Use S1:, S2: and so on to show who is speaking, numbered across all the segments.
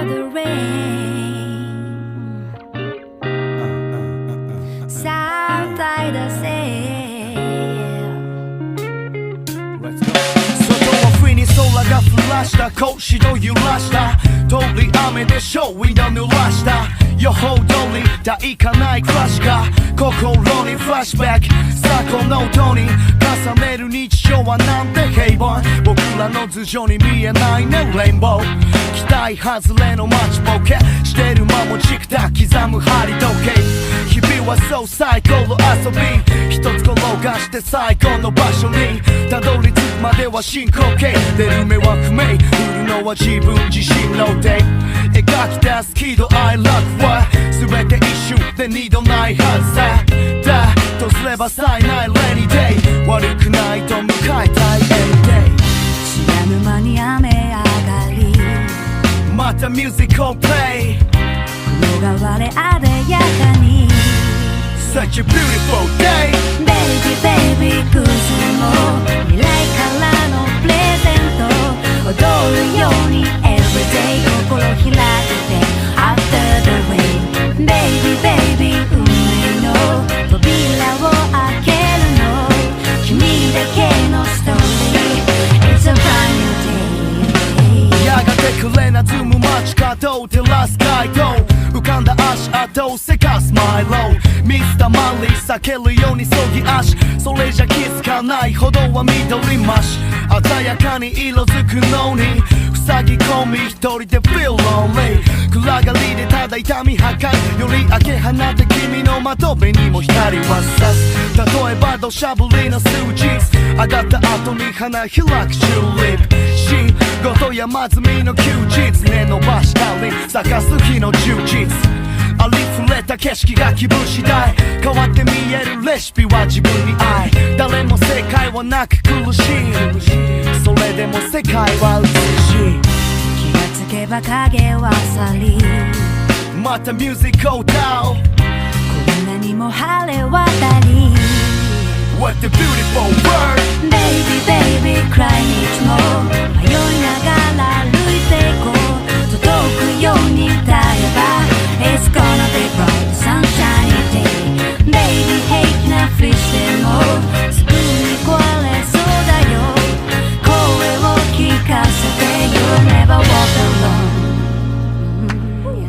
S1: the rain Sound the sail
S2: 外は不意に空が降らした腰を揺らした通り雨でしょう色濡らした予報通り大かないクラッシュが心にフラッシュバックさあこの音に重ねる日常はなんて平凡僕らの頭上に見えないねレインボー期待外れの待ちぼけしてる間もチクタ刻む針時計日々はそうサイコロ遊び一つ転がして最高の場所にたどり着くまでは進行形出る目は不明売るのは自分自身の手描き出す喜怒哀楽は全て一瞬で二度ないはずさだとすればさえないレニーデイ悪くないと迎えたい Everyday
S1: 知らぬ間に雨上がり
S2: またミュージックをプレイ
S1: 雲が割れあでやかに
S2: Such a beautiful day
S1: Baby baby 偶然も未来からのプレゼント踊るように Everyday 心開いて After the rain Baby baby 運命の扉を開けるの君だけのストーリー It's a brand new day
S2: やがて暮れなずむ街角を照らす街灯浮かんだ足跡をせかすマイローミスターマリー避けるようにそぎ足それじゃ気づかないほどは緑増し鮮やかに色づくのに塞ぎ込み一人で feel lonely 暗がりでただ痛み破壊より明け放って君の窓辺にも光は差す例えば土砂降りの数日上がった後に花開くチューリップ仕事山積みの休日根伸ばしたり咲かす日の充実ありふれた景色が気分次第変わって見えるレシピは自分に愛誰も正解はなく苦しいそれでも世界は美しい
S1: 気がつけば影は去り
S2: またミュージックを歌う
S1: こんなにも晴れ渡り
S2: What a beautiful world
S1: Baby baby 暗い道も迷いながら歩いていこう届くように歌えば It's gonna be bright sunshiny day Baby 平気なふりしてもすぐに壊れそうだよ声を聞かせて You'll never walk alone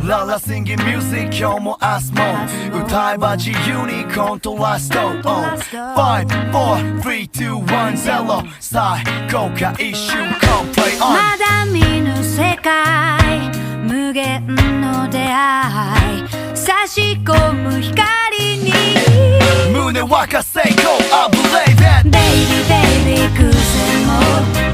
S2: La la singing music 今日も明日も歌えば自由にコントラスト 5, 4, 3, 2, 1, 0最高か一瞬 Come play on
S1: まだ見ぬ世界無限の出会い差し込む光に
S2: 胸沸かせ Go I believe it
S1: Baby baby 偶然も